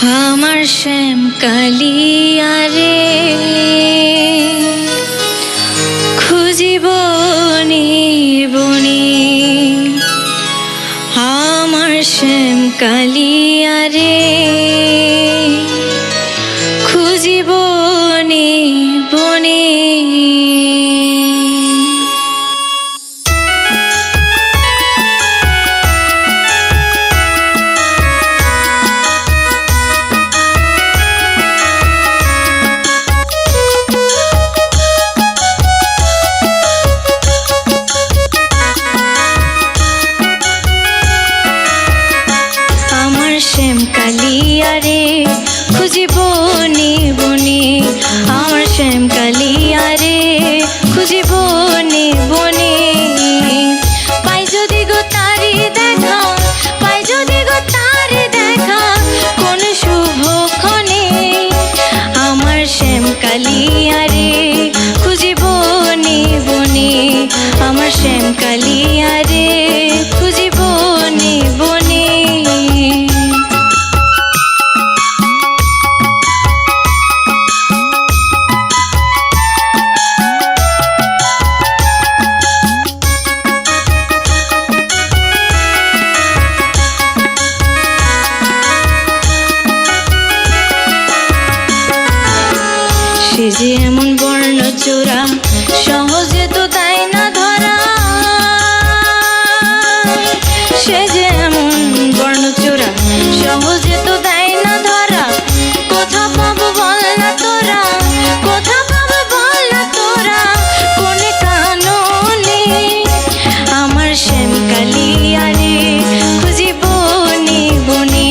আমার শ্যাম কালিয়া রে খুঁজিব বনে, আমার শ্যাম কালিয়া রে খুঁজিব বনে। শ্যাম কালিয়া রে খুঁজিব বনে, আমার শ্যাম কালিয়া রে খুঁজিব বনে। পাই যদি গো তারি দেখা, পাই যদি গো তারি দেখা কোন শুভক্ষণে, আমার শ্যাম কালিয়া রে খুঁজিব বনে, আমার শ্যাম কালিয়া রে খুঁজিব বনে। সে যে এমন বর্ণচোরা সহজে তো তাই না ধরা, সে যে এমন বর্ণচোরা সহজে তো তাই না ধরা। কোথা পাবো বল না তোরা, কোথা পাবো বল না তোরা কোনে কাননে, আমার শ্যাম কালিয়া রে খুঁজিব বনে,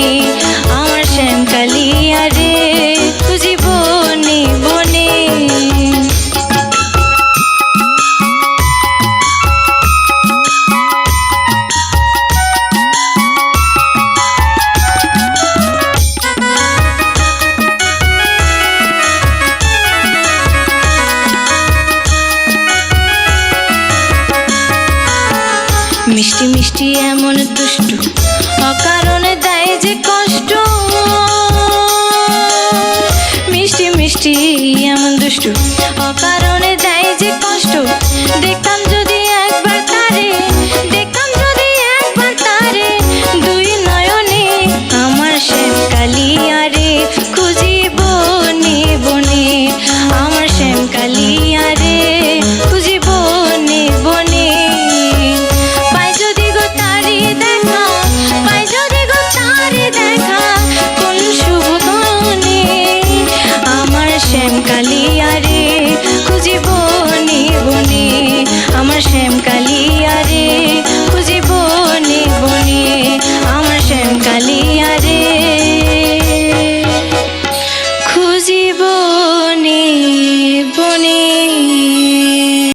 আমার শ্যাম কালিয়া রে খুঁজিব বনে। মিষ্টি মিষ্টি এমন দুষ্টু অকারণে দেয় যে কষ্ট, মিষ্টি মিষ্টি এমন দুষ্টু